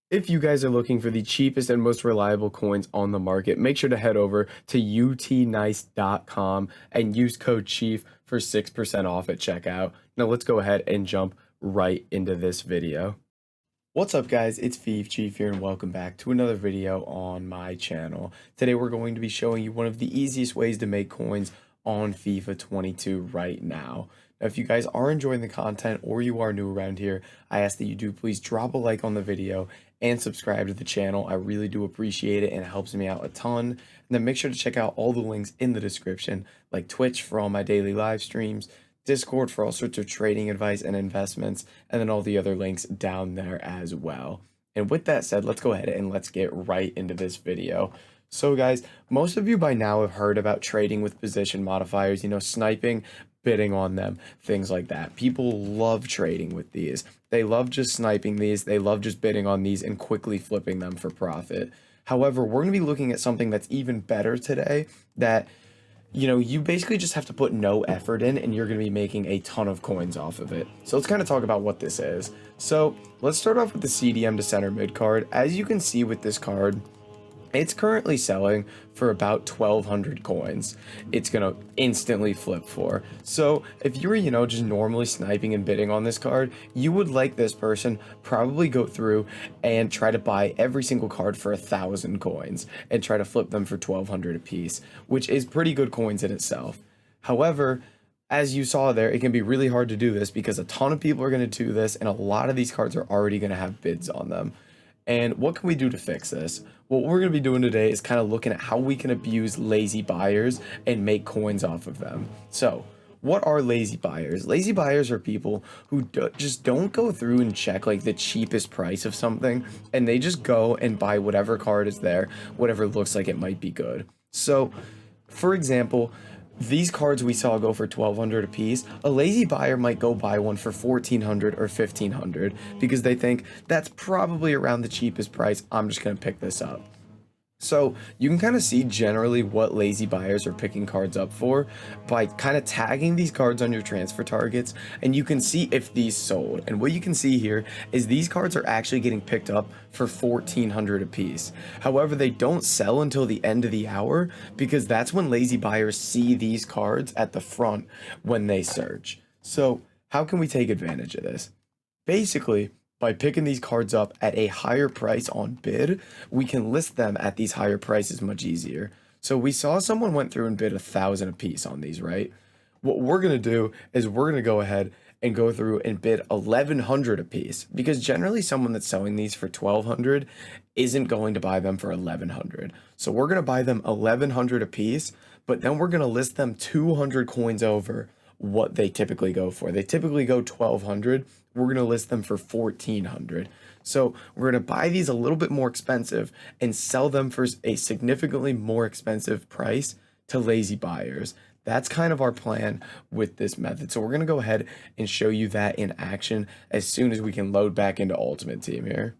If you guys are looking for the cheapest and most reliable coins on the market, make sure to head over to utnice.com and use code CHIEF for 6% off at checkout. Now let's go ahead and jump right into this video. What's up guys, it's Fifa Chief here and welcome back to another video on my channel. Today we're going to be showing you one of the easiest ways to make coins on FIFA 22 right now. Now if you guys are enjoying the content or you are new around here, I ask that you do please drop a like on the video and subscribe to the channel. I really do appreciate it and it helps me out a ton. And then make sure to check out all the links in the description, like Twitch for all my daily live streams, Discord for all sorts of trading advice and investments, and then all the other links down there as well. And with that said, let's go ahead and let's get right into this video. So guys, most of you by now have heard about trading with position modifiers, sniping, bidding on them, things like that. People love trading with these. They love just sniping these. They love just bidding on these and quickly flipping them for profit. However, we're going to be looking at something that's even better today that you basically just have to put no effort in and you're going to be making a ton of coins off of it. So let's kind of talk about what this is. So let's start off with the CDM to center mid card. As you can see with this card, it's currently selling for about 1,200 coins. It's going to instantly flip for. So if you were, just normally sniping and bidding on this card, you would, like this person, probably go through and try to buy every single card for 1,000 coins and try to flip them for 1,200 apiece, which is pretty good coins in itself. However, as you saw there, it can be really hard to do this because a ton of people are going to do this and a lot of these cards are already going to have bids on them. And what can we do to fix this? What we're going to be doing today is kind of looking at how we can abuse lazy buyers and make coins off of them. So what are lazy buyers? Lazy buyers are people who just don't go through and check like the cheapest price of something, and they just go and buy whatever card is there, whatever looks like it might be good. So for example, these cards we saw go for 1,200 a piece. A lazy buyer might go buy one for 1,400 or 1,500 because they think that's probably around the cheapest price. I'm just going to pick this up. So you can kind of see generally what lazy buyers are picking cards up for by kind of tagging these cards on your transfer targets, and you can see if these sold. And what you can see here is these cards are actually getting picked up for 1,400 a piece. However, they don't sell until the end of the hour because that's when lazy buyers see these cards at the front when they search. So how can we take advantage of this? Basically, by picking these cards up at a higher price on bid, we can list them at these higher prices much easier. So we saw someone went through and bid 1,000 a piece on these, right? What we're going to do is we're going to go ahead and go through and bid 1,100 a piece, because generally someone that's selling these for 1,200 isn't going to buy them for 1,100. So we're going to buy them 1,100 a piece, but then we're going to list them 200 coins over what they typically go for. They typically go 1,200. We're going to list them for 1,400. So we're going to buy these a little bit more expensive and sell them for a significantly more expensive price to lazy buyers. That's kind of our plan with this method. So we're going to go ahead and show you that in action as soon as we can load back into Ultimate Team here.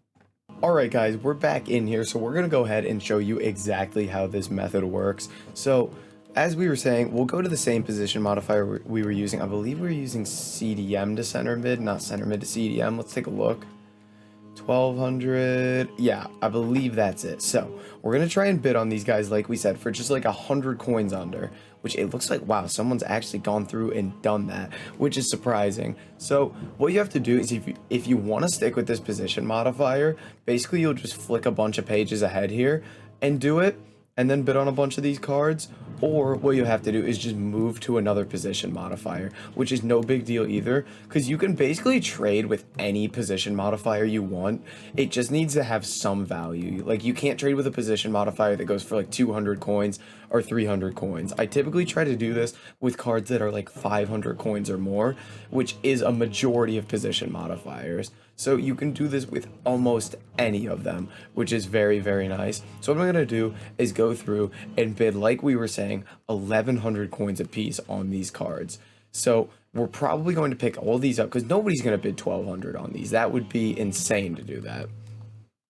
All right, guys, we're back in here. So we're going to go ahead and show you exactly how this method works. So as we were saying, we'll go to the same position modifier we were using. I believe we were using CDM to center mid, not center mid to CDM. Let's take a look. 1,200. Yeah, I believe that's it. So we're going to try and bid on these guys, like we said, for just like 100 coins under, which it looks like, wow, someone's actually gone through and done that, which is surprising. So what you have to do is if you want to stick with this position modifier, basically you'll just flick a bunch of pages ahead here and do it, and then bid on a bunch of these cards. Or what you have to do is just move to another position modifier, which is no big deal either, because you can basically trade with any position modifier you want. It just needs to have some value. Like, you can't trade with a position modifier that goes for like 200 coins or 300 coins. I typically try to do this with cards that are like 500 coins or more, which is a majority of position modifiers. So you can do this with almost any of them, which is very, very nice. So what I'm going to do is go through and bid, like we were saying, 1,100 coins a piece on these cards. So we're probably going to pick all these up because nobody's going to bid 1,200 on these. That would be insane to do that.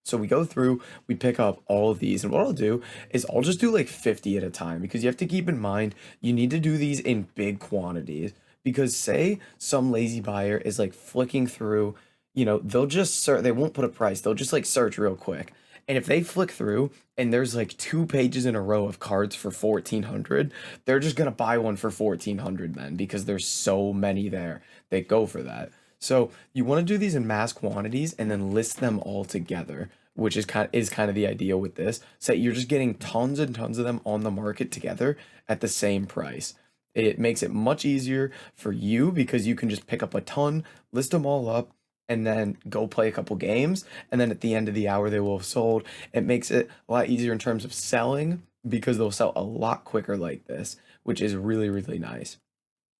So we go through, we pick up all of these, and what I'll do is I'll just do like 50 at a time, because you have to keep in mind, you need to do these in big quantities, because say some lazy buyer is like flicking through, they'll just search, they won't put a price, they'll just like search real quick. And if they flick through and there's like 2 pages in a row of cards for 1400, they're just gonna buy one for 1400 then because there's so many there. They go for that. So you want to do these in mass quantities and then list them all together, which is kind of the idea with this. So that you're just getting tons and tons of them on the market together at the same price. It makes it much easier for you because you can just pick up a ton, list them all up, and then go play a couple games. And then at the end of the hour, they will have sold. It makes it a lot easier in terms of selling because they'll sell a lot quicker like this, which is really, really nice.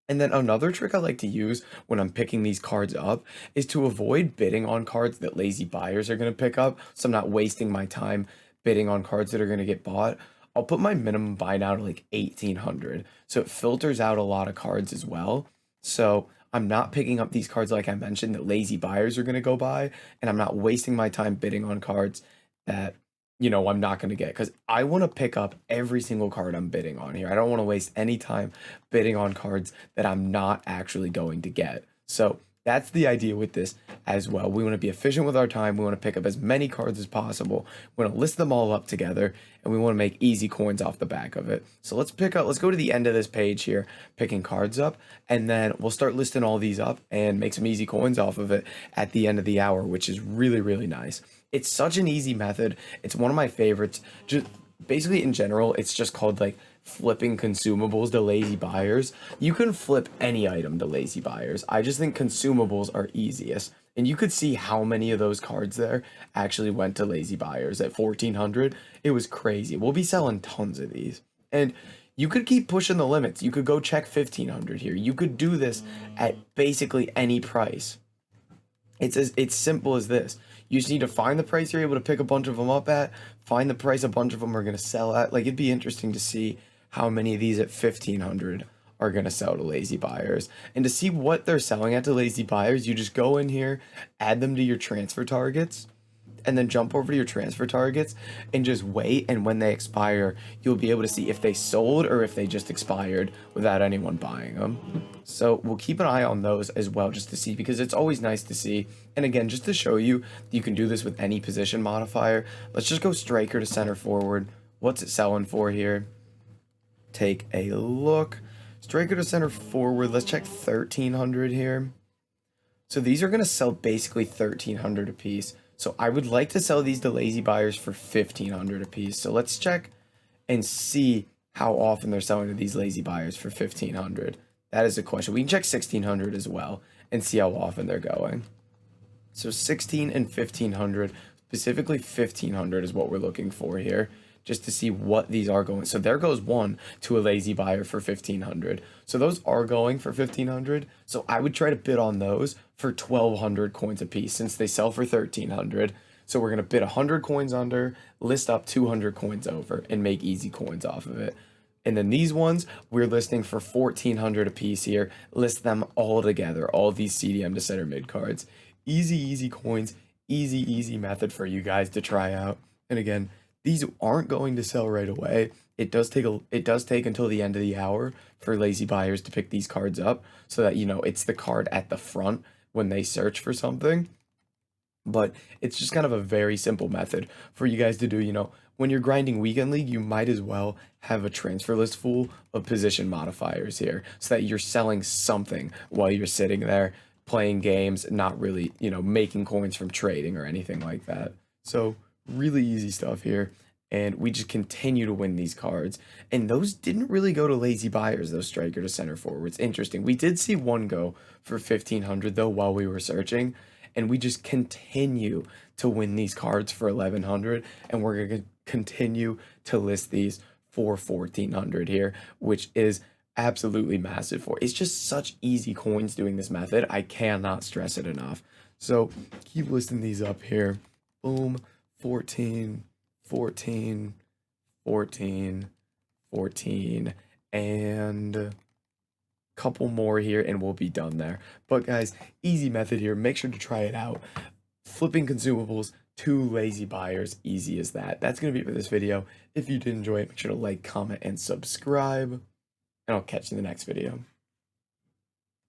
And then another trick I like to use when I'm picking these cards up is to avoid bidding on cards that lazy buyers are going to pick up. So I'm not wasting my time bidding on cards that are going to get bought. I'll put my minimum buy now to like 1800. So it filters out a lot of cards as well. So I'm not picking up these cards like I mentioned that lazy buyers are going to go buy. And I'm not wasting my time bidding on cards that I'm not going to get because I want to pick up every single card I'm bidding on here. I don't want to waste any time bidding on cards that I'm not actually going to get. So that's the idea with this as well. We want to be efficient with our time. We want to pick up as many cards as possible. We want to list them all up together and we want to make easy coins off the back of it. So let's go to the end of this page here, picking cards up, and then we'll start listing all these up and make some easy coins off of it at the end of the hour, which is really, really nice. It's such an easy method. It's one of my favorites. Just basically in general, it's just called like flipping consumables to lazy buyers. You can flip any item to lazy buyers. I just think consumables are easiest. And you could see how many of those cards there actually went to lazy buyers at 1400. It was crazy. We'll be selling tons of these. And you could keep pushing the limits. You could go check 1500 here. You could do this at basically any price. It's simple as this. You just need to find the price you're able to pick a bunch of them up at, find the price a bunch of them are going to sell at. Like, it'd be interesting to see how many of these at 1500 are going to sell to lazy buyers. And to see what they're selling at to lazy buyers, you just go in here, add them to your transfer targets, and then jump over to your transfer targets and just wait. And when they expire, you'll be able to see if they sold or if they just expired without anyone buying them. So we'll keep an eye on those as well, just to see, because it's always nice to see. And again, just to show you, you can do this with any position modifier. Let's just go striker to center forward. What's it selling for here? Take a look. Striker to center forward. Let's check 1300 here. So these are going to sell basically 1300 a piece. So I would like to sell these to lazy buyers for 1500 a piece. So let's check and see how often they're selling to these lazy buyers for 1500. That is a question. We can check 1600 as well and see how often they're going. So 16 and 1500, specifically 1500 is what we're looking for here, just to see what these are going. So there goes one to a lazy buyer for 1500. So those are going for 1500. So I would try to bid on those for 1200 coins a piece since they sell for 1300. So we're going to bid 100 coins under, list up 200 coins over, and make easy coins off of it. And then these ones, we're listing for 1400 a piece here. List them all together, all these CDM to center mid cards. Easy coins, easy method for you guys to try out. And again, these aren't going to sell right away. It does take until the end of the hour for lazy buyers to pick these cards up so that, it's the card at the front when they search for something. But it's just kind of a very simple method for you guys to do. When you're grinding weekend league, you might as well have a transfer list full of position modifiers here so that you're selling something while you're sitting there playing games, not really, making coins from trading or anything like that. So really easy stuff here. And we just continue to win these cards. And those didn't really go to lazy buyers, those striker to center forwards. Interesting. We did see one go for 1500 though while we were searching. And we just continue to win these cards for 1100. And we're going to continue to list these for 1400 here, which is absolutely massive for. It's just such easy coins doing this method. I cannot stress it enough. So keep listing these up here. Boom. 14, 14, 14, 14, and a couple more here, and we'll be done there. But guys, easy method here. Make sure to try it out. Flipping consumables to lazy buyers, easy as that. That's going to be it for this video. If you did enjoy it, make sure to like, comment, and subscribe, and I'll catch you in the next video.